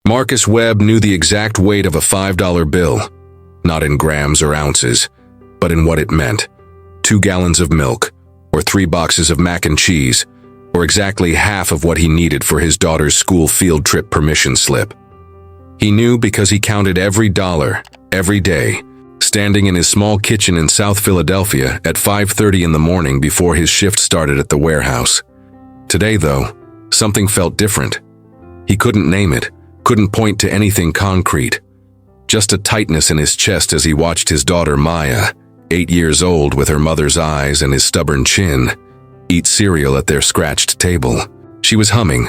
Marcus Webb knew the exact weight of a $5 bill, not in grams or ounces, but in what it meant. 2 gallons of milk, or 3 boxes of mac and cheese, or exactly half of what he needed for his daughter's school field trip permission slip. He knew because he counted every dollar, every day, standing in his small kitchen in South Philadelphia at 5:30 in the morning before his shift started at the warehouse. Today, though, something felt different. He couldn't name it, couldn't point to anything concrete. Just a tightness in his chest as he watched his daughter Maya, 8 years old with her mother's eyes and his stubborn chin, eat cereal at their scratched table. She was humming,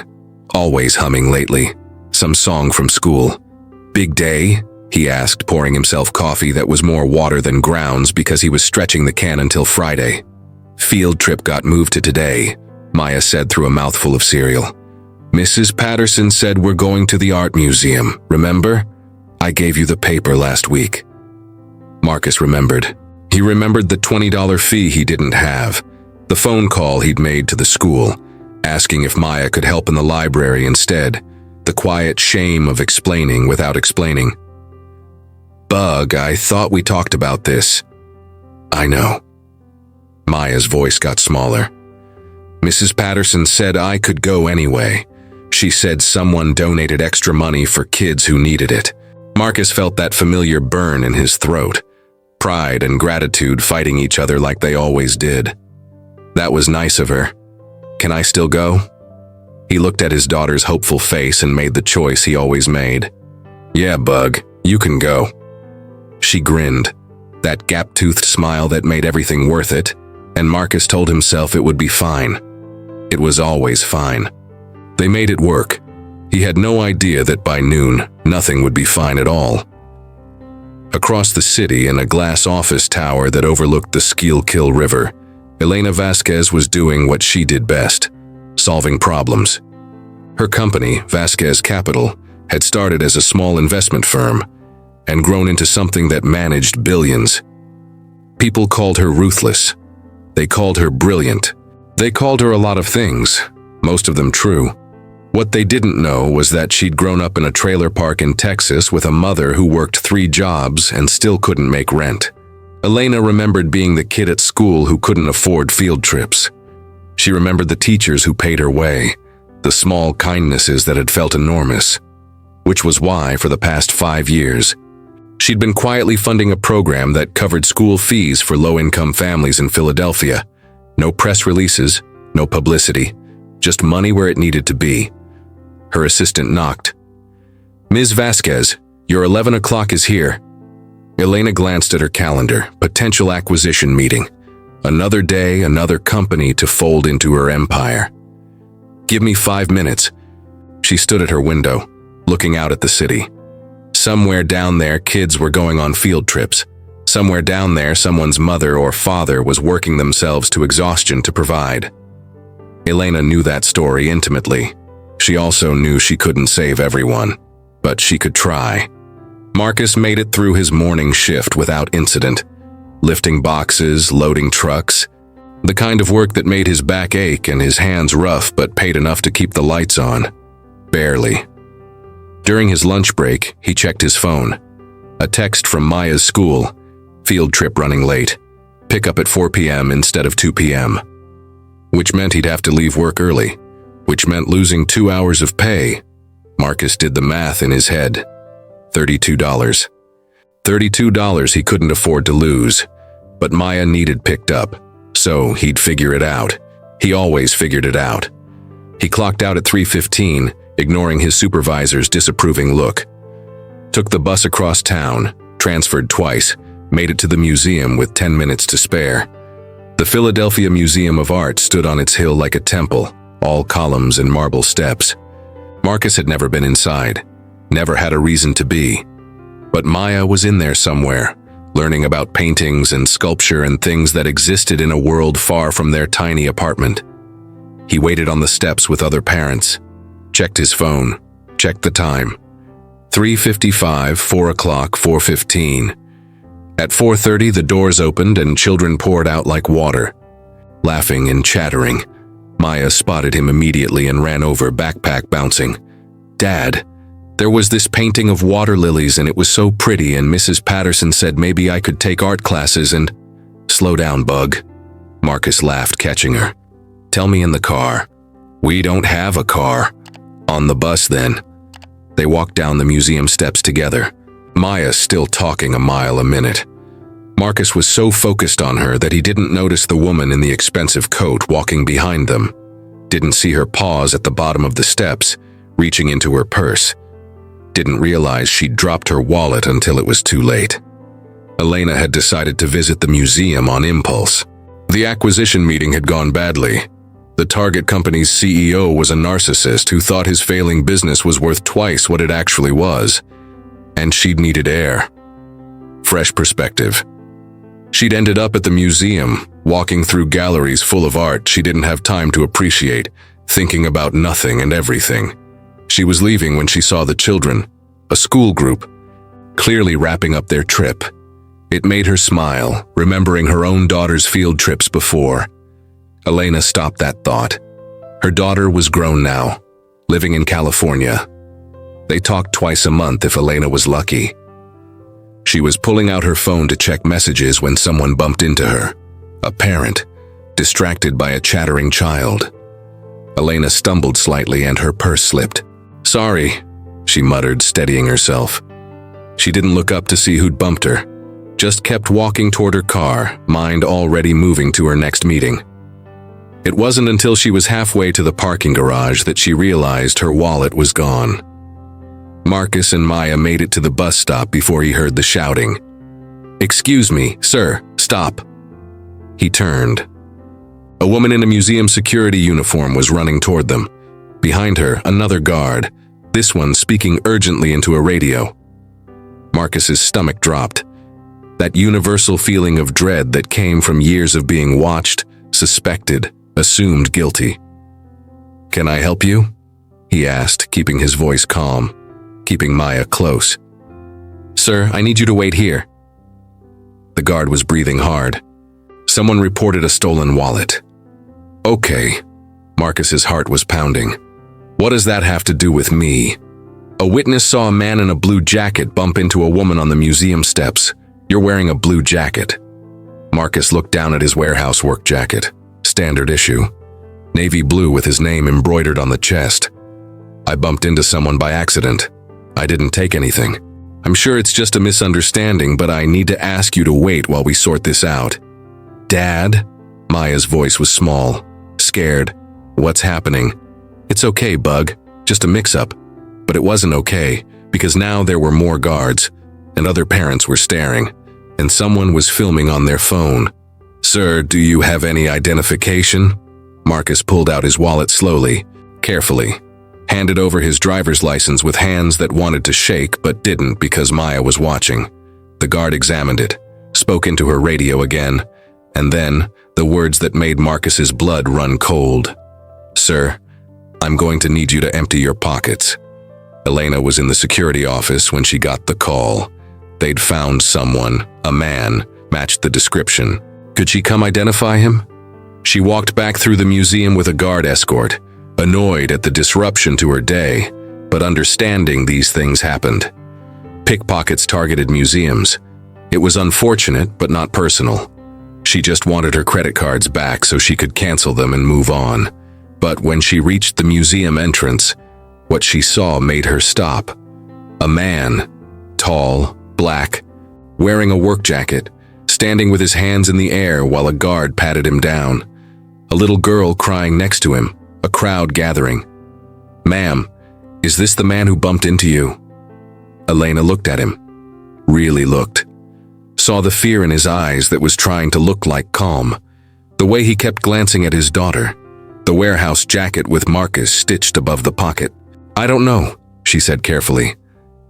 always humming lately, some song from school. "Big day?" he asked, pouring himself coffee that was more water than grounds because he was stretching the can until Friday. "Field trip got moved to today," Maya said through a mouthful of cereal. "Mrs. Patterson said we're going to the art museum, remember? I gave you the paper last week." Marcus remembered. He remembered the $20 fee he didn't have, the phone call he'd made to the school, asking if Maya could help in the library instead, the quiet shame of explaining without explaining. "Bug, I thought we talked about this." "I know." Maya's voice got smaller. "Mrs. Patterson said I could go anyway. She said someone donated extra money for kids who needed it." Marcus felt that familiar burn in his throat, pride and gratitude fighting each other like they always did. That was nice of her. "Can I still go?" He looked at his daughter's hopeful face and made the choice he always made. "Yeah, Bug, you can go." She grinned, that gap-toothed smile that made everything worth it, and Marcus told himself it would be fine. It was always fine. They made it work. He had no idea that by noon, nothing would be fine at all. Across the city, in a glass office tower that overlooked the Schuylkill River, Elena Vasquez was doing what she did best, solving problems. Her company, Vasquez Capital, had started as a small investment firm and grown into something that managed billions. People called her ruthless. They called her brilliant. They called her a lot of things, most of them true. What they didn't know was that she'd grown up in a trailer park in Texas with a mother who worked 3 jobs and still couldn't make rent. Elena remembered being the kid at school who couldn't afford field trips. She remembered the teachers who paid her way, the small kindnesses that had felt enormous, which was why, for the past 5 years, she'd been quietly funding a program that covered school fees for low-income families in Philadelphia. No press releases, no publicity, just money where it needed to be. Her assistant knocked. "Ms. Vasquez, your 11 o'clock is here." Elena glanced at her calendar, potential acquisition meeting. Another day, another company to fold into her empire. "Give me 5 minutes." She stood at her window, looking out at the city. Somewhere down there, kids were going on field trips. Somewhere down there, someone's mother or father was working themselves to exhaustion to provide. Elena knew that story intimately. She also knew she couldn't save everyone, but she could try. Marcus made it through his morning shift without incident, lifting boxes, loading trucks, the kind of work that made his back ache and his hands rough but paid enough to keep the lights on. Barely. During his lunch break, he checked his phone. A text from Maya's school. Field trip running late. Pick up at 4 p.m. instead of 2 p.m. Which meant he'd have to leave work early, which meant losing 2 hours of pay. Marcus did the math in his head. $32. $32 he couldn't afford to lose, but Maya needed picked up, so he'd figure it out. He always figured it out. He clocked out at 3:15, ignoring his supervisor's disapproving look. Took the bus across town, transferred twice, made it to the museum with 10 minutes to spare. The Philadelphia Museum of Art stood on its hill like a temple, all columns and marble steps. Marcus had never been inside, never had a reason to be. But Maya was in there somewhere, learning about paintings and sculpture and things that existed in a world far from their tiny apartment. He waited on the steps with other parents, checked his phone, checked the time. 3:55, 4 o'clock, 4:15. At 4:30, the doors opened and children poured out like water. Laughing and chattering, Maya spotted him immediately and ran over, backpack bouncing. "Dad, There was this painting of water lilies and it was so pretty, and Mrs. Patterson said maybe I could take art classes and… Slow down, Bug. Marcus laughed, catching her. Tell me in the car. We don't have a car. On the bus then. They walked down the museum steps together, Maya still talking a mile a minute. Marcus was so focused on her that he didn't notice the woman in the expensive coat walking behind them. Didn't see her pause at the bottom of the steps, reaching into her purse. Didn't realize she'd dropped her wallet until it was too late. Elena had decided to visit the museum on impulse. The acquisition meeting had gone badly. The target company's CEO was a narcissist who thought his failing business was worth twice what it actually was. And she'd needed air. Fresh perspective. She'd ended up at the museum, walking through galleries full of art she didn't have time to appreciate, thinking about nothing and everything. She was leaving when she saw the children, a school group, clearly wrapping up their trip. It made her smile, remembering her own daughter's field trips before. Elena stopped that thought. Her daughter was grown now, living in California. They talked twice a month if Elena was lucky. She was pulling out her phone to check messages when someone bumped into her. A parent, distracted by a chattering child. Elena stumbled slightly and her purse slipped. Sorry, she muttered, steadying herself. She didn't look up to see who'd bumped her, just kept walking toward her car, mind already moving to her next meeting. It wasn't until she was halfway to the parking garage that she realized her wallet was gone. Marcus and Maya made it to the bus stop before he heard the shouting. Excuse me, sir, stop. He turned. A woman in a museum security uniform was running toward them. Behind her, another guard, this one speaking urgently into a radio. Marcus's stomach dropped. That universal feeling of dread that came from years of being watched, suspected, assumed guilty. Can I help you? He asked, keeping his voice calm, keeping Maya close. Sir, I need you to wait here. The guard was breathing hard. Someone reported a stolen wallet. Okay. Marcus's heart was pounding. What does that have to do with me? A witness saw a man in a blue jacket bump into a woman on the museum steps. You're wearing a blue jacket. Marcus looked down at his warehouse work jacket. Standard issue. Navy blue with his name embroidered on the chest. I bumped into someone by accident. I didn't take anything. I'm sure it's just a misunderstanding, but I need to ask you to wait while we sort this out. Dad? Maya's voice was small, scared. What's happening? It's okay, Bug. Just a mix-up. But it wasn't okay, because now there were more guards, and other parents were staring, and someone was filming on their phone. Sir, do you have any identification? Marcus pulled out his wallet slowly, carefully, handed over his driver's license with hands that wanted to shake but didn't because Maya was watching. The guard examined it, spoke into her radio again, and then the words that made Marcus's blood run cold. Sir, I'm going to need you to empty your pockets. Elena was in the security office when she got the call. They'd found someone, a man, matched the description. Could she come identify him? She walked back through the museum with a guard escort, annoyed at the disruption to her day, but understanding these things happened. Pickpockets targeted museums. It was unfortunate, but not personal. She just wanted her credit cards back so she could cancel them and move on. But when she reached the museum entrance, what she saw made her stop. A man, tall, black, wearing a work jacket, standing with his hands in the air while a guard patted him down. A little girl crying next to him, a crowd gathering. Ma'am, is this the man who bumped into you? Elena looked at him. Really looked. Saw the fear in his eyes that was trying to look like calm. The way he kept glancing at his daughter. The warehouse jacket with Marcus stitched above the pocket. I don't know, she said carefully.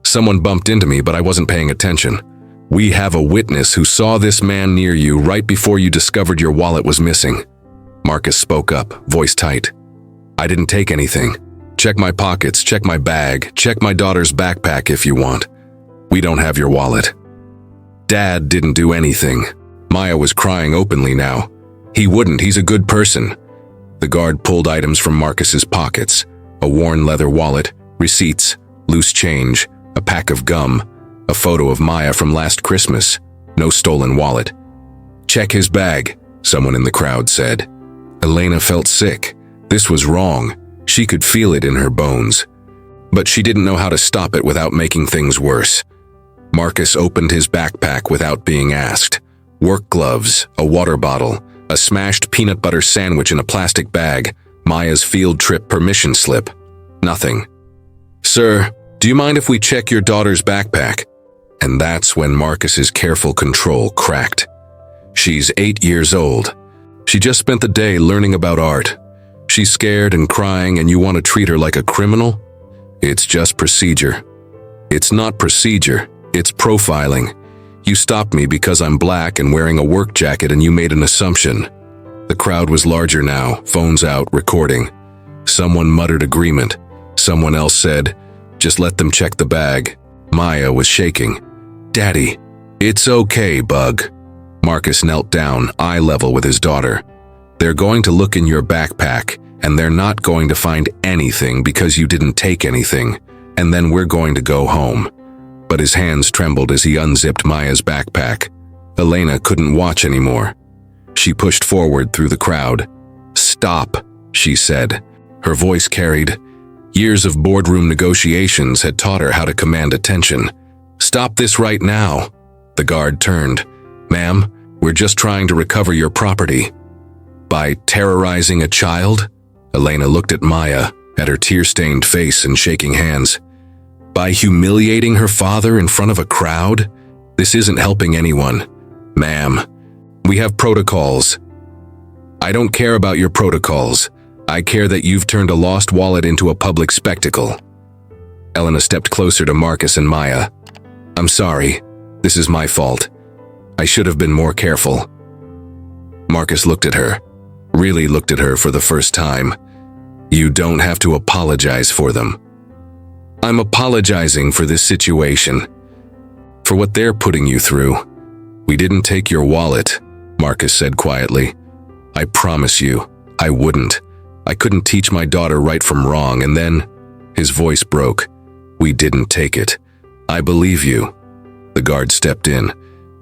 Someone bumped into me, but I wasn't paying attention. We have a witness who saw this man near you right before you discovered your wallet was missing. Marcus spoke up, voice tight. I didn't take anything. Check my pockets, check my bag, check my daughter's backpack if you want. We don't have your wallet. Dad didn't do anything. Maya was crying openly now. He wouldn't, he's a good person. The guard pulled items from Marcus's pockets, a worn leather wallet, receipts, loose change, a pack of gum, a photo of Maya from last Christmas, no stolen wallet. "Check his bag," someone in the crowd said. Elena felt sick. This was wrong. She could feel it in her bones. But she didn't know how to stop it without making things worse. Marcus opened his backpack without being asked. Work gloves, a water bottle, a smashed peanut butter sandwich in a plastic bag, Maya's field trip permission slip. Nothing. "Sir, do you mind if we check your daughter's backpack?" And that's when Marcus's careful control cracked. She's 8 years old. She just spent the day learning about art. She's scared and crying, and you want to treat her like a criminal? It's just procedure. It's not procedure, it's profiling. You stopped me because I'm black and wearing a work jacket, and you made an assumption. The crowd was larger now, phones out, recording. Someone muttered agreement. Someone else said, "Just let them check the bag." Maya was shaking. "Daddy, it's okay, Bug." Marcus knelt down, eye level with his daughter. "They're going to look in your backpack, and they're not going to find anything because you didn't take anything, and then we're going to go home." But his hands trembled as he unzipped Maya's backpack. Elena couldn't watch anymore. She pushed forward through the crowd. "Stop," she said. Her voice carried. Years of boardroom negotiations had taught her how to command attention. "Stop this right now." The guard turned. "Ma'am, we're just trying to recover your property." "By terrorizing a child?" Elena looked at Maya, at her tear-stained face and shaking hands. "By humiliating her father in front of a crowd? This isn't helping anyone. Ma'am, we have protocols." "I don't care about your protocols. I care that you've turned a lost wallet into a public spectacle." Elena stepped closer to Marcus and Maya. "I'm sorry. This is my fault. I should have been more careful." Marcus looked at her, really looked at her for the first time. "You don't have to apologize for them." "I'm apologizing for this situation, for what they're putting you through." "We didn't take your wallet," Marcus said quietly. "I promise you, I wouldn't. I couldn't teach my daughter right from wrong, and then..." His voice broke. "We didn't take it. I believe you." The guard stepped in.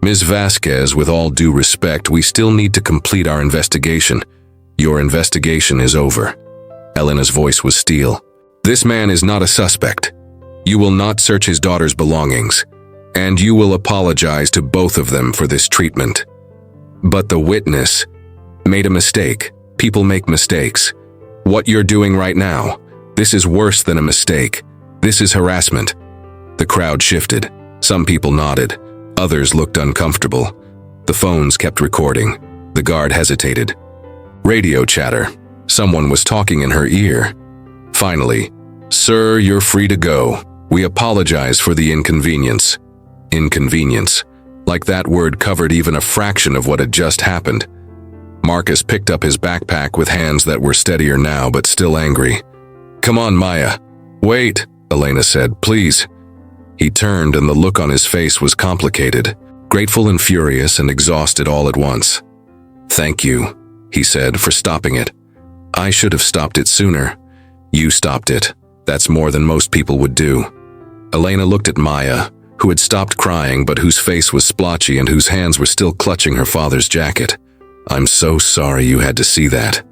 "Ms. Vasquez, with all due respect, we still need to complete our investigation. Your investigation is over." Elena's voice was steel. "This man is not a suspect. You will not search his daughter's belongings, and you will apologize to both of them for this treatment." "But the witness made a mistake. People make mistakes. What you're doing right now, this is worse than a mistake. This is harassment." The crowd shifted. Some people nodded. Others looked uncomfortable. The phones kept recording. The guard hesitated. Radio chatter. Someone was talking in her ear. Finally, "Sir, you're free to go. We apologize for the inconvenience." Inconvenience. Like that word covered even a fraction of what had just happened. Marcus picked up his backpack with hands that were steadier now but still angry. "Come on, Maya." "Wait," Elena said, "please." He turned, and the look on his face was complicated, grateful and furious and exhausted all at once. "Thank you," he said, "for stopping it. I should have stopped it sooner. You stopped it. That's more than most people would do." Elena looked at Maya, who had stopped crying but whose face was splotchy and whose hands were still clutching her father's jacket. "I'm so sorry you had to see that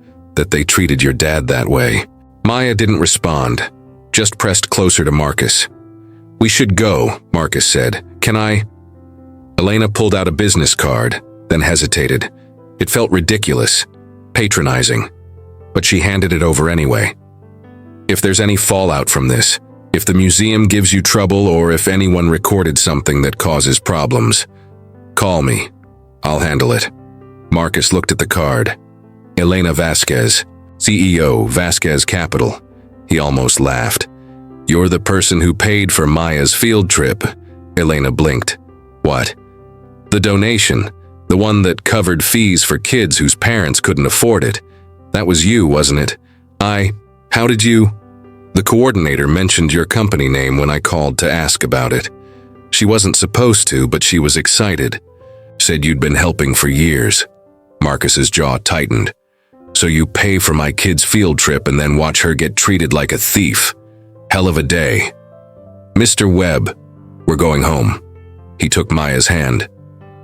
they treated your dad that way." Maya didn't respond, just pressed closer to Marcus. "We should go," Marcus said. "Can I?" Elena pulled out a business card, then hesitated. It felt ridiculous, patronizing, but she handed it over anyway. "If there's any fallout from this, if the museum gives you trouble, or if anyone recorded something that causes problems, call me. I'll handle it." Marcus looked at the card. Elena Vasquez, CEO, Vasquez Capital. He almost laughed. "You're the person who paid for Maya's field trip." Elena blinked. "What?" "The donation, the one that covered fees for kids whose parents couldn't afford it. That was you, wasn't it?" How did you?" "The coordinator mentioned your company name when I called to ask about it. She wasn't supposed to, but she was excited. Said you'd been helping for years." Marcus's jaw tightened. "So you pay for my kid's field trip and then watch her get treated like a thief. Hell of a day." "Mr. Webb, we're going home." He took Maya's hand.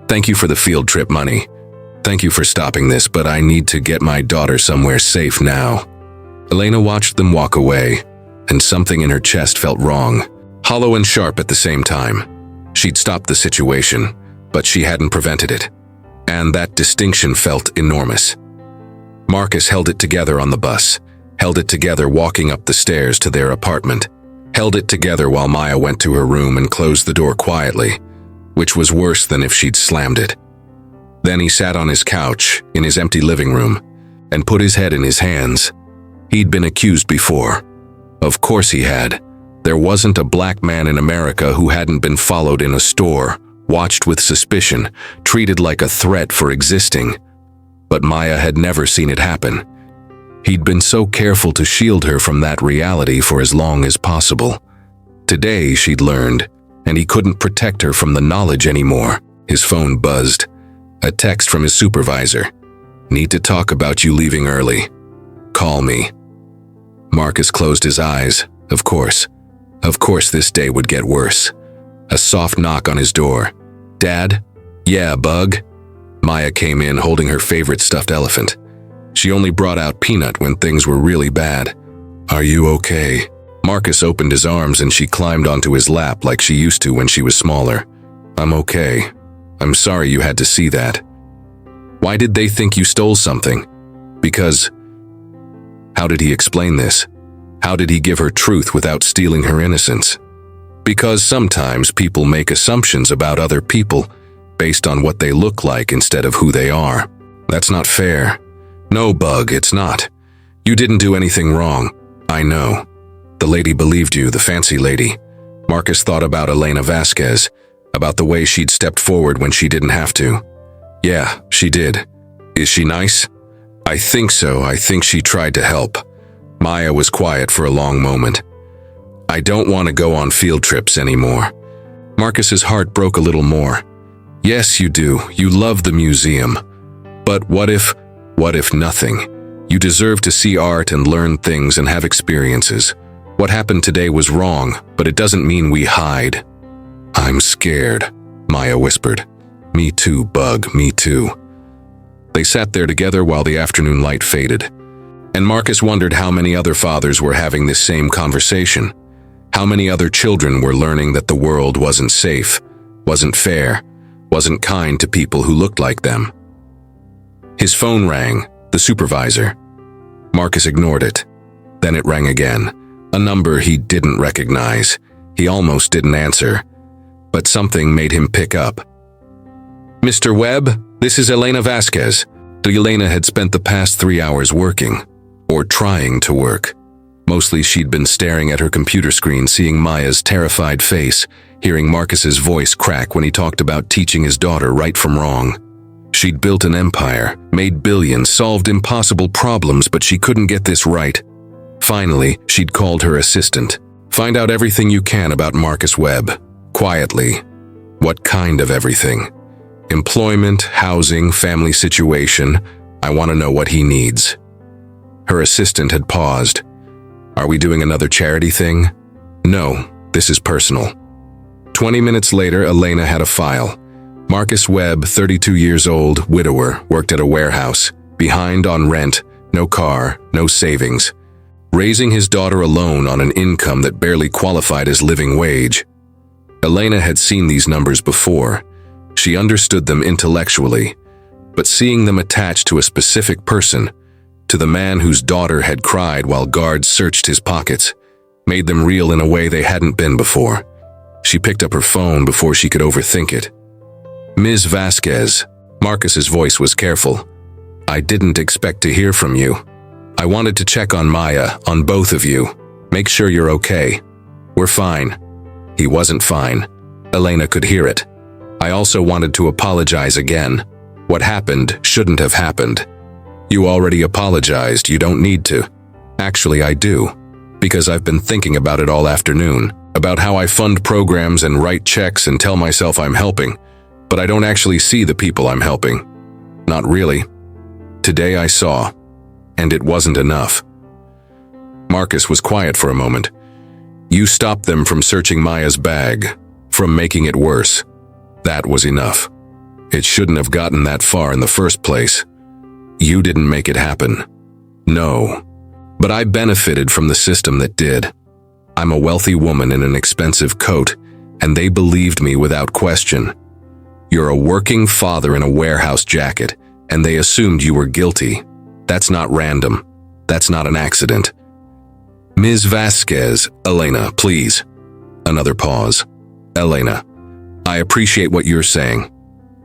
"Thank you for the field trip money. Thank you for stopping this, but I need to get my daughter somewhere safe now." Elena watched them walk away, and something in her chest felt wrong, hollow and sharp at the same time. She'd stopped the situation, but she hadn't prevented it, and that distinction felt enormous. Marcus held it together on the bus, held it together walking up the stairs to their apartment, held it together while Maya went to her room and closed the door quietly, which was worse than if she'd slammed it. Then he sat on his couch in his empty living room and put his head in his hands. He'd been accused before. Of course he had. There wasn't a black man in America who hadn't been followed in a store, watched with suspicion, treated like a threat for existing. But Maya had never seen it happen. He'd been so careful to shield her from that reality for as long as possible. Today, she'd learned, and he couldn't protect her from the knowledge anymore. His phone buzzed. A text from his supervisor. "Need to talk about you leaving early. Call me." Marcus closed his eyes. Of course. Of course this day would get worse. A soft knock on his door. "Dad?" "Yeah, Bug?" Maya came in holding her favorite stuffed elephant. She only brought out Peanut when things were really bad. "Are you okay?" Marcus opened his arms and she climbed onto his lap like she used to when she was smaller. "I'm okay. I'm sorry you had to see that." "Why did they think you stole something?" "Because..." How did he explain this? How did he give her truth without stealing her innocence? "Because sometimes people make assumptions about other people based on what they look like instead of who they are. That's not fair." "No, Bug, it's not. You didn't do anything wrong. I know. The lady believed you, the fancy lady." Marcus thought about Elena Vasquez, about the way she'd stepped forward when she didn't have to. "Yeah, she did. Is she nice?" "I think so. I think she tried to help." Maya was quiet for a long moment. "I don't want to go on field trips anymore." Marcus's heart broke a little more. "Yes, you do. You love the museum. But what if nothing? You deserve to see art and learn things and have experiences. What happened today was wrong, but it doesn't mean we hide." "I'm scared," Maya whispered. "Me too, Bug, me too." They sat there together while the afternoon light faded. And Marcus wondered how many other fathers were having this same conversation. How many other children were learning that the world wasn't safe, wasn't fair, wasn't kind to people who looked like them. His phone rang, the supervisor. Marcus ignored it. Then it rang again, a number he didn't recognize. He almost didn't answer, but something made him pick up. "Mr. Webb, this is Elena Vasquez." Elena had spent the past 3 hours working, or trying to work. Mostly she'd been staring at her computer screen, seeing Maya's terrified face, hearing Marcus's voice crack when he talked about teaching his daughter right from wrong. She'd built an empire, made billions, solved impossible problems, but she couldn't get this right. Finally, she'd called her assistant. "Find out everything you can about Marcus Webb. Quietly." "What kind of everything?" "Employment, housing, family situation. I want to know what he needs." Her assistant had paused. "Are we doing another charity thing?" "No, this is personal." 20 minutes later, Elena had a file. Marcus Webb, 32 years old, widower, worked at a warehouse, behind on rent, no car, no savings. Raising his daughter alone on an income that barely qualified as living wage. Elena had seen these numbers before. She understood them intellectually, but seeing them attached to a specific person, to the man whose daughter had cried while guards searched his pockets, made them real in a way they hadn't been before. She picked up her phone before she could overthink it. "Ms. Vasquez," Marcus's voice was careful. "I didn't expect to hear from you. I wanted to check on Maya, on both of you. Make sure you're okay." "We're fine." He wasn't fine. Elena could hear it. "I also wanted to apologize again. What happened shouldn't have happened." "You already apologized, you don't need to." "Actually, I do. Because I've been thinking about it all afternoon. About how I fund programs and write checks and tell myself I'm helping. But I don't actually see the people I'm helping. Not really. Today I saw. And it wasn't enough." Marcus was quiet for a moment. You stopped them from searching Maya's bag, from making it worse. That was enough. It shouldn't have gotten that far in the first place. You didn't make it happen. No. But I benefited from the system that did. I'm a wealthy woman in an expensive coat, and they believed me without question. You're a working father in a warehouse jacket, and they assumed you were guilty. That's not random. That's not an accident. Ms. Vasquez, Elena, please. Another pause. Elena, I appreciate what you're saying.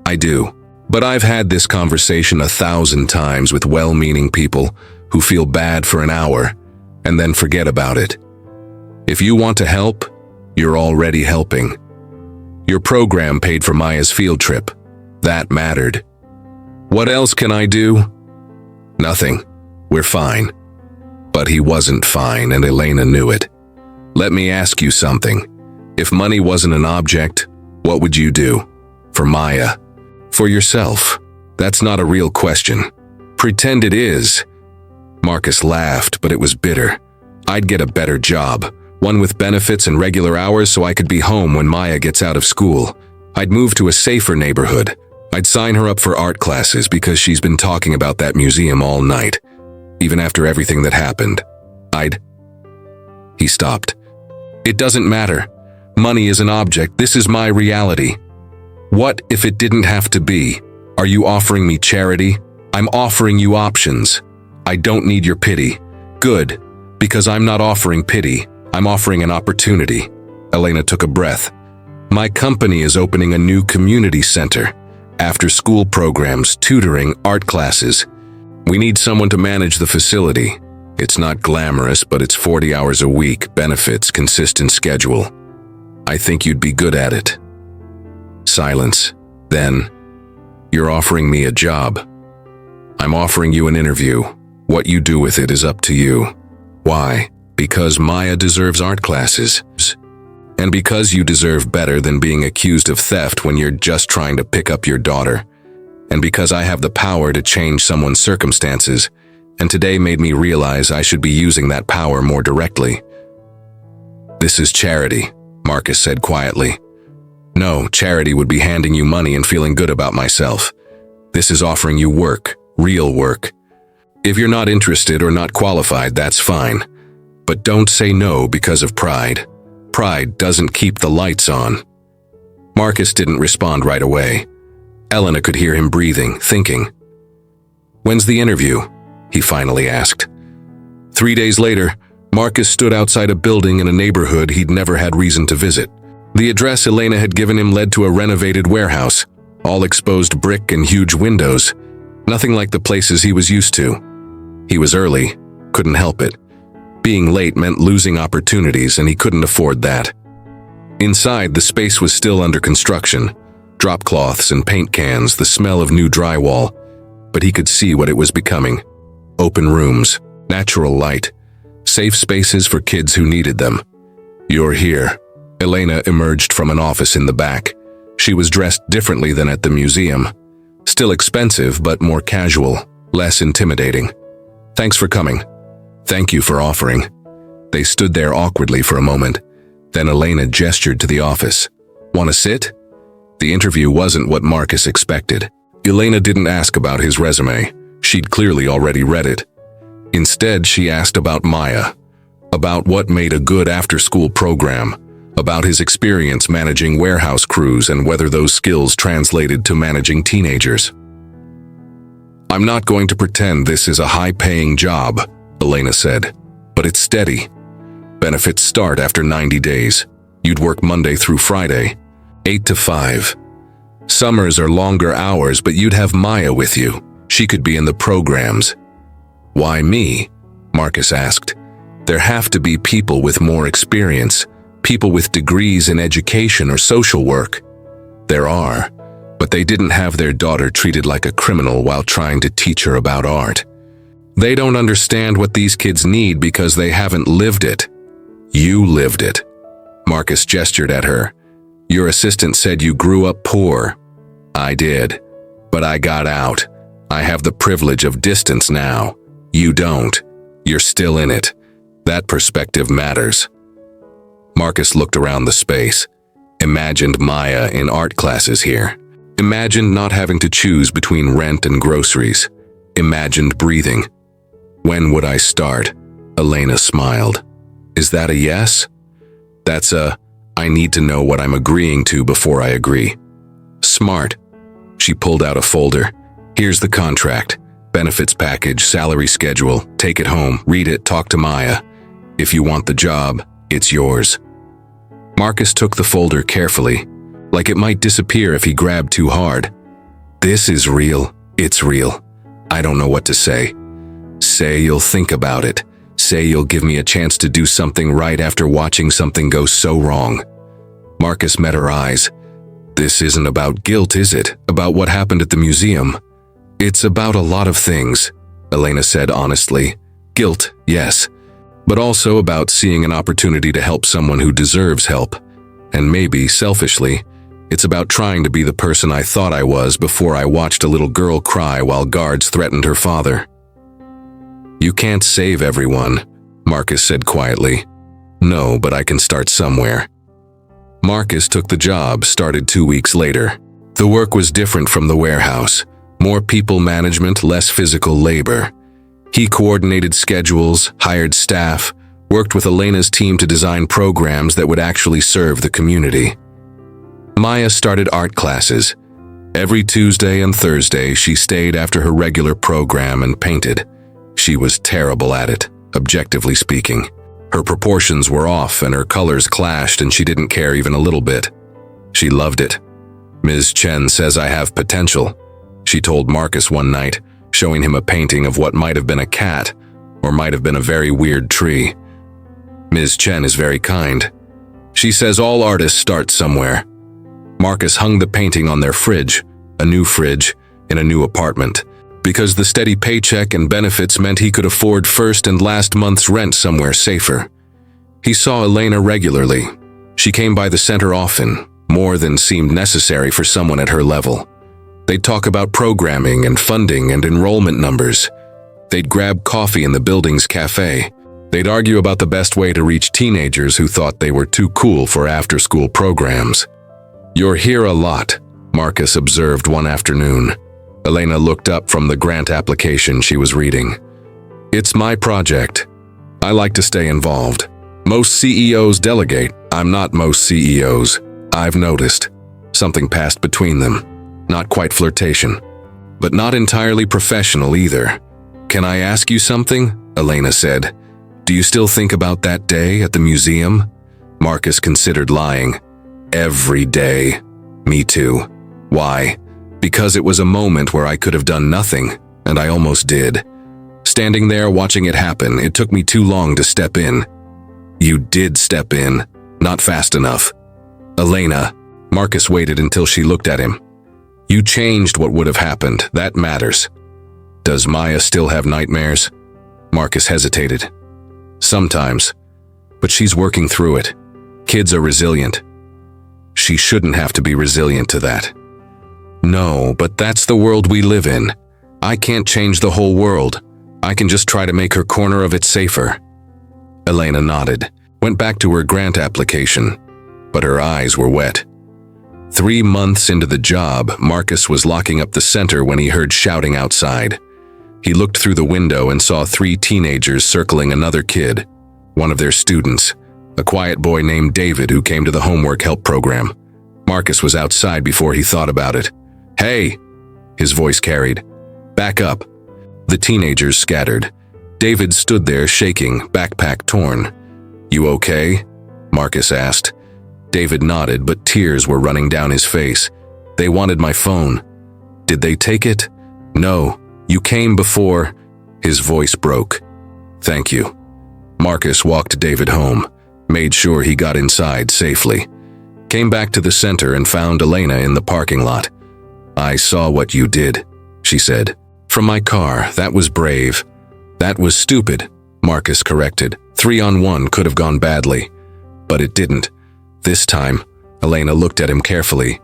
I do. But I've had this conversation 1,000 times with well-meaning people who feel bad for an hour and then forget about it. If you want to help, you're already helping. Your program paid for Maya's field trip. That mattered. What else can I do? Nothing. We're fine. But he wasn't fine, and Elena knew it. Let me ask you something. If money wasn't an object, what would you do? For Maya? For yourself? That's not a real question. Pretend it is. Marcus laughed, but it was bitter. I'd get a better job, one with benefits and regular hours so I could be home when Maya gets out of school. I'd move to a safer neighborhood. I'd sign her up for art classes because she's been talking about that museum all night. Even after everything that happened, He stopped. It doesn't matter. Money is an object. This is my reality. What if it didn't have to be? Are you offering me charity? I'm offering you options. I don't need your pity. Good, because I'm not offering pity. I'm offering an opportunity. Elena took a breath. My company is opening a new community center. After-school programs, tutoring, art classes. We need someone to manage the facility. It's not glamorous, but it's 40 hours a week, benefits, consistent schedule. I think you'd be good at it. Silence. Then, you're offering me a job. I'm offering you an interview. What you do with it is up to you. Why? Because Maya deserves art classes. And because you deserve better than being accused of theft when you're just trying to pick up your daughter. And because I have the power to change someone's circumstances, and today made me realize I should be using that power more directly. This is charity, Marcus said quietly. No, charity would be handing you money and feeling good about myself. This is offering you work, real work. If you're not interested or not qualified, that's fine. But don't say no because of pride. Pride doesn't keep the lights on. Marcus didn't respond right away. Elena could hear him breathing, thinking. When's the interview? He finally asked. 3 days later, Marcus stood outside a building in a neighborhood he'd never had reason to visit. The address Elena had given him led to a renovated warehouse, all exposed brick and huge windows, nothing like the places he was used to. He was early, couldn't help it. Being late meant losing opportunities, and he couldn't afford that. Inside, the space was still under construction, drop cloths and paint cans, the smell of new drywall, but he could see what it was becoming. Open rooms, natural light, safe spaces for kids who needed them. You're here. Elena emerged from an office in the back. She was dressed differently than at the museum. Still expensive, but more casual, less intimidating. Thanks for coming. Thank you for offering. They stood there awkwardly for a moment. Then Elena gestured to the office. Want to sit? The interview wasn't what Marcus expected. Elena didn't ask about his resume. She'd clearly already read it. Instead, she asked about Maya, about what made a good after-school program, about his experience managing warehouse crews and whether those skills translated to managing teenagers. I'm not going to pretend this is a high-paying job, Elena said, but it's steady. Benefits start after 90 days. You'd work Monday through Friday, 8 to 5. Summers are longer hours, but you'd have Maya with you. She could be in the programs. Why me? Marcus asked. There have to be people with more experience, people with degrees in education or social work. There are, but they didn't have their daughter treated like a criminal while trying to teach her about art. They don't understand what these kids need because they haven't lived it. You lived it. Marcus gestured at her. Your assistant said you grew up poor. I did, but I got out. I have the privilege of distance now. You don't. You're still in it. That perspective matters. Marcus looked around the space. Imagined Maya in art classes here. Imagined not having to choose between rent and groceries. Imagined breathing. When would I start? Elena smiled. Is that a yes? That's a, I need to know what I'm agreeing to before I agree. Smart. She pulled out a folder. Here's the contract. Benefits package, salary schedule. Take it home, read it, talk to Maya. If you want the job, it's yours. Marcus took the folder carefully, like it might disappear if he grabbed too hard. This is real. It's real. I don't know what to say. Say you'll think about it. Say you'll give me a chance to do something right after watching something go so wrong. Marcus met her eyes. This isn't about guilt, is it? About what happened at the museum? It's about a lot of things, Elena said honestly. Guilt, yes, but also about seeing an opportunity to help someone who deserves help. And maybe, selfishly, it's about trying to be the person I thought I was before I watched a little girl cry while guards threatened her father. You can't save everyone, Marcus said quietly. No, but I can start somewhere. Marcus took the job, started 2 weeks later. The work was different from the warehouse. More people management, less physical labor. He coordinated schedules, hired staff, worked with Elena's team to design programs that would actually serve the community. Maya started art classes. Every Tuesday and Thursday, she stayed after her regular program and painted. She was terrible at it, objectively speaking. Her proportions were off and her colors clashed, and she didn't care even a little bit. She loved it. Ms. Chen says I have potential, she told Marcus one night, showing him a painting of what might have been a cat or might have been a very weird tree. Ms. Chen is very kind. She says all artists start somewhere. Marcus hung the painting on their fridge, a new fridge, in a new apartment, because the steady paycheck and benefits meant he could afford first and last month's rent somewhere safer. He saw Elena regularly. She came by the center often, more than seemed necessary for someone at her level. They'd talk about programming and funding and enrollment numbers. They'd grab coffee in the building's cafe. They'd argue about the best way to reach teenagers who thought they were too cool for after-school programs. You're here a lot, Marcus observed one afternoon. Elena looked up from the grant application she was reading. It's my project. I like to stay involved. Most CEOs delegate. I'm not most CEOs. I've noticed. Something passed between them. Not quite flirtation, but not entirely professional either. Can I ask you something? Elena said. Do you still think about that day at the museum? Marcus considered lying. Every day. Me too. Why? Because it was a moment where I could have done nothing, and I almost did. Standing there watching it happen, it took me too long to step in. You did step in, not fast enough. Elena, Marcus waited until she looked at him. You changed what would have happened, that matters. Does Maya still have nightmares? Marcus hesitated. Sometimes, but she's working through it. Kids are resilient. She shouldn't have to be resilient to that. No, but that's the world we live in. I can't change the whole world. I can just try to make her corner of it safer. Elena nodded, went back to her grant application, but her eyes were wet. 3 months into the job, Marcus was locking up the center when he heard shouting outside. He looked through the window and saw 3 teenagers circling another kid, one of their students, a quiet boy named David who came to the homework help program. Marcus was outside before he thought about it. Hey, his voice carried. Back up. The teenagers scattered. David stood there shaking, backpack torn. You okay? Marcus asked. David nodded, but tears were running down his face. They wanted my phone. Did they take it? No, you came before. His voice broke. Thank you. Marcus walked David home, made sure he got inside safely. Came back to the center and found Elena in the parking lot. I saw what you did, she said. From my car, that was brave. That was stupid, Marcus corrected. 3-on-1 could have gone badly. But it didn't. This time, Elena looked at him carefully.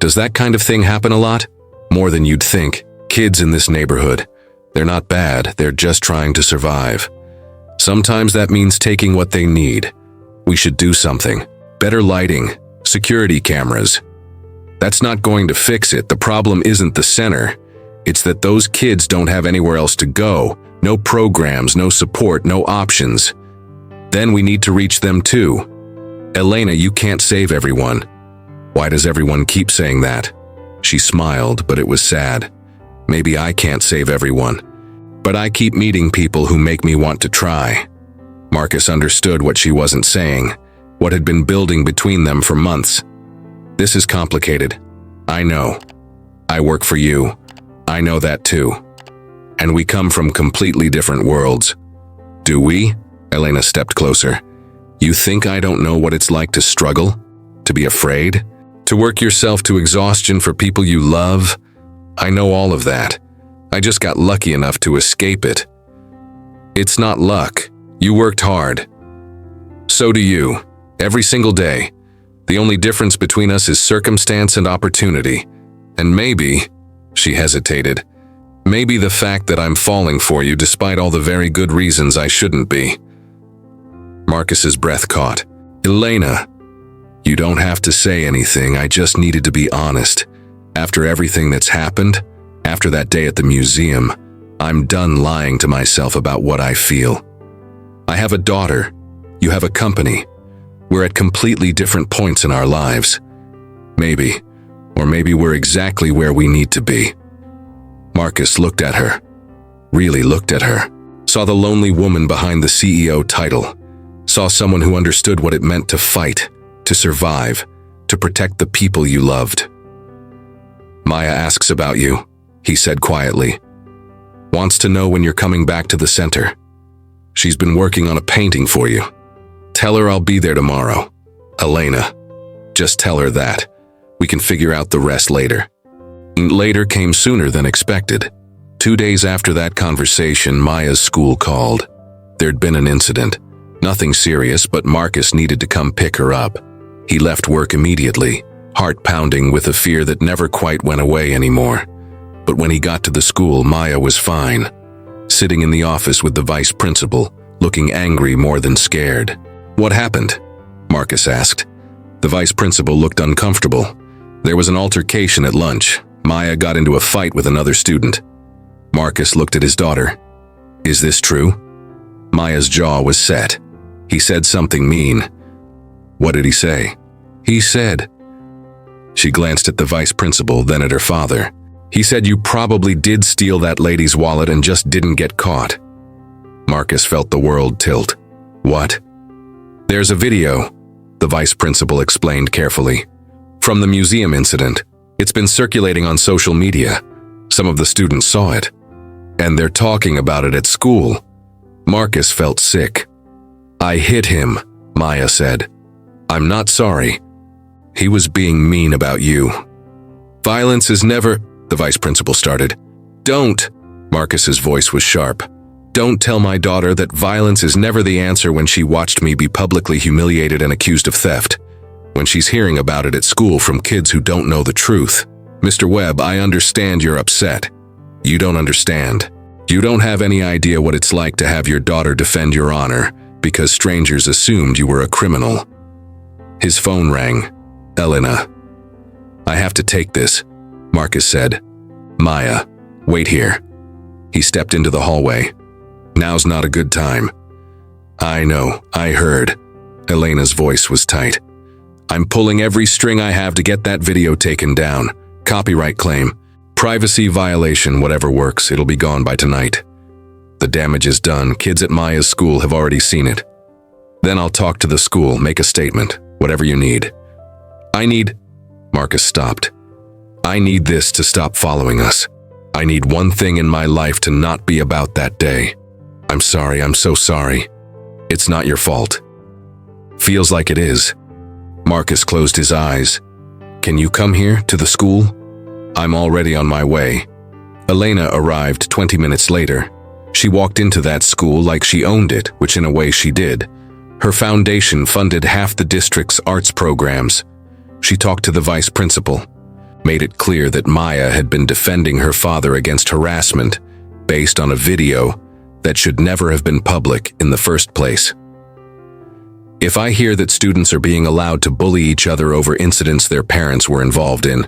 Does that kind of thing happen a lot? More than you'd think. Kids in this neighborhood. They're not bad, they're just trying to survive. Sometimes that means taking what they need. We should do something. Better lighting, security cameras. That's not going to fix it. The problem isn't the center. It's that those kids don't have anywhere else to go. No programs, no support, no options. Then we need to reach them too. Elena, you can't save everyone. Why does everyone keep saying that? She smiled, but it was sad. Maybe I can't save everyone. But I keep meeting people who make me want to try. Marcus understood what she wasn't saying, what had been building between them for months. This is complicated. I know. I work for you. I know that too. And we come from completely different worlds. Do we? Elena stepped closer. You think I don't know what it's like to struggle? To be afraid? To work yourself to exhaustion for people you love? I know all of that. I just got lucky enough to escape it. It's not luck. You worked hard. So do you. Every single day. The only difference between us is circumstance and opportunity. And maybe, she hesitated, maybe the fact that I'm falling for you despite all the very good reasons I shouldn't be. Marcus's breath caught. Elena, you don't have to say anything. I just needed to be honest. After everything that's happened, after that day at the museum, I'm done lying to myself about what I feel. I have a daughter. You have a company. We're at completely different points in our lives. Maybe, or maybe we're exactly where we need to be. Marcus looked at her, really looked at her, saw the lonely woman behind the CEO title, saw someone who understood what it meant to fight, to survive, to protect the people you loved. Maya asks about you, he said quietly. Wants to know when you're coming back to the center. She's been working on a painting for you. Tell her I'll be there tomorrow. Elena. Just tell her that. We can figure out the rest later. And later came sooner than expected. 2 days after that conversation, Maya's school called. There'd been an incident. Nothing serious, but Marcus needed to come pick her up. He left work immediately, heart pounding with a fear that never quite went away anymore. But when he got to the school, Maya was fine. Sitting in the office with the vice principal, looking angry more than scared. What happened? Marcus asked. The vice principal looked uncomfortable. There was an altercation at lunch. Maya got into a fight with another student. Marcus looked at his daughter. Is this true? Maya's jaw was set. He said something mean. What did he say? He said. She glanced at the vice principal, then at her father. He said you probably did steal that lady's wallet and just didn't get caught. Marcus felt the world tilt. What? There's a video, the vice principal explained carefully. From the museum incident. It's been circulating on social media. Some of the students saw it. And they're talking about it at school. Marcus felt sick. I hit him, Maya said. I'm not sorry. He was being mean about you. Violence is never, the vice principal started. Don't, Marcus's voice was sharp. Don't tell my daughter that violence is never the answer when she watched me be publicly humiliated and accused of theft. When she's hearing about it at school from kids who don't know the truth. Mr. Webb, I understand you're upset. You don't understand. You don't have any idea what it's like to have your daughter defend your honor because strangers assumed you were a criminal. His phone rang. Elena. I have to take this, Marcus said. Maya, wait here. He stepped into the hallway. Now's not a good time. I know, I heard. Elena's voice was tight. I'm pulling every string I have to get that video taken down. Copyright claim. Privacy violation, whatever works, it'll be gone by tonight. The damage is done. Kids at Maya's school have already seen it. Then I'll talk to the school, make a statement, whatever you need. Marcus stopped. I need this to stop following us. I need one thing in my life to not be about that day. I'm sorry, I'm so sorry. It's not your fault. Feels like it is. Marcus closed his eyes. Can you come here to the school? I'm already on my way. Elena arrived 20 minutes later. She walked into that school like she owned it, which in a way she did. Her foundation funded half the district's arts programs. She talked to the vice principal, made it clear that Maya had been defending her father against harassment based on a video that should never have been public in the first place. If I hear that students are being allowed to bully each other over incidents their parents were involved in,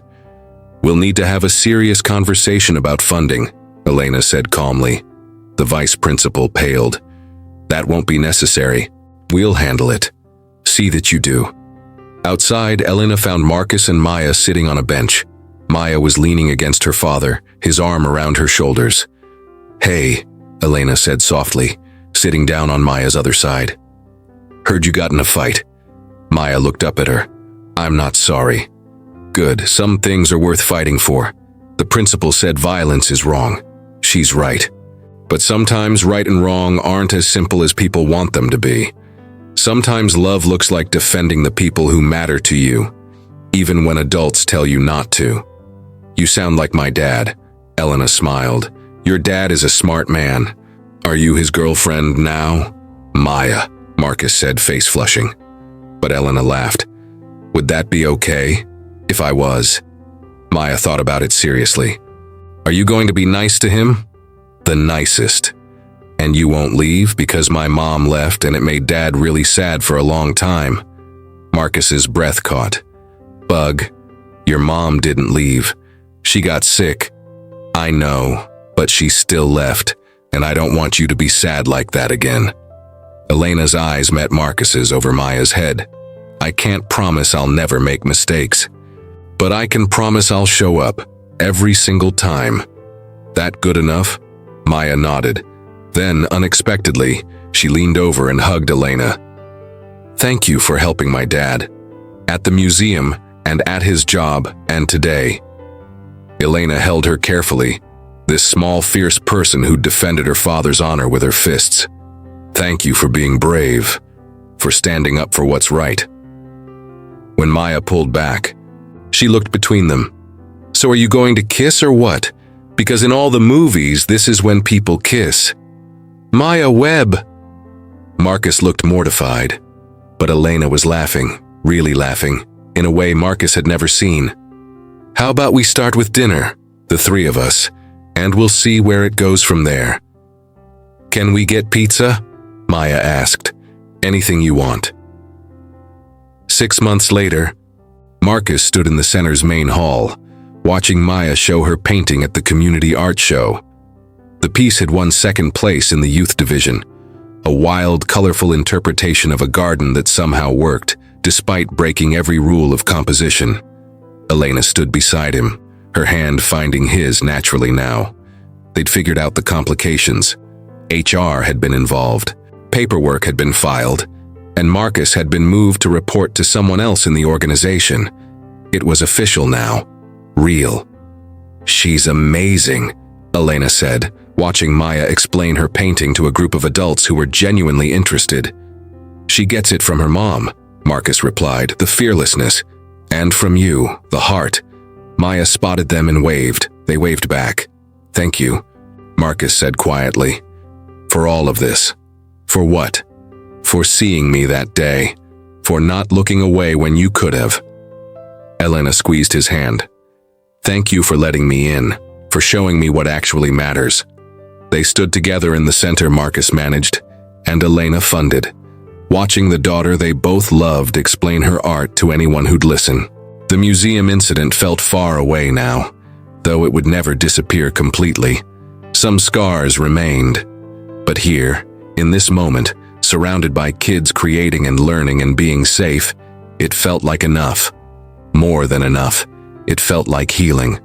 we'll need to have a serious conversation about funding, Elena said calmly. The vice principal paled. That won't be necessary. We'll handle it. See that you do. Outside, Elena found Marcus and Maya sitting on a bench. Maya was leaning against her father, his arm around her shoulders. Hey, Elena said softly, sitting down on Maya's other side. Heard you got in a fight. Maya looked up at her. I'm not sorry. Good, some things are worth fighting for. The principal said violence is wrong. She's right. But sometimes right and wrong aren't as simple as people want them to be. Sometimes love looks like defending the people who matter to you, even when adults tell you not to. You sound like my dad, Elena smiled. Your dad is a smart man. Are you his girlfriend now? Maya, Marcus said, face flushing. But Elena laughed. Would that be okay if I was? Maya thought about it seriously. Are you going to be nice to him? The nicest. And you won't leave because my mom left and it made Dad really sad for a long time. Marcus's breath caught. Bug, your mom didn't leave. She got sick. I know, but she still left, and I don't want you to be sad like that again. Elena's eyes met Marcus's over Maya's head. I can't promise I'll never make mistakes, but I can promise I'll show up every single time. That good enough? Maya nodded. Then, unexpectedly, she leaned over and hugged Elena. Thank you for helping my dad. At the museum, and at his job, and today. Elena held her carefully, this small, fierce person who defended her father's honor with her fists. Thank you for being brave, for standing up for what's right. When Maya pulled back, she looked between them. So are you going to kiss or what? Because in all the movies, this is when people kiss. Maya Webb! Marcus looked mortified, but Elena was laughing, really laughing, in a way Marcus had never seen. How about we start with dinner, the three of us, and we'll see where it goes from there. Can we get pizza? Maya asked. Anything you want. 6 months later, Marcus stood in the center's main hall, watching Maya show her painting at the community art show. The piece had won second place in the youth division, a wild, colorful interpretation of a garden that somehow worked, despite breaking every rule of composition. Elena stood beside him, her hand finding his naturally now. They'd figured out the complications. HR had been involved, paperwork had been filed, and Marcus had been moved to report to someone else in the organization. It was official now. Real. She's amazing, Elena said, watching Maya explain her painting to a group of adults who were genuinely interested. She gets it from her mom, Marcus replied, the fearlessness. And from you, the heart. Maya spotted them and waved. They waved back. Thank you, Marcus said quietly. For all of this. For what? For seeing me that day. For not looking away when you could have. Elena squeezed his hand. Thank you for letting me in, for showing me what actually matters. They stood together in the center Marcus managed, and Elena funded, watching the daughter they both loved explain her art to anyone who'd listen. The museum incident felt far away now, though it would never disappear completely. Some scars remained. But here, in this moment, surrounded by kids creating and learning and being safe, it felt like enough. More than enough. It felt like healing.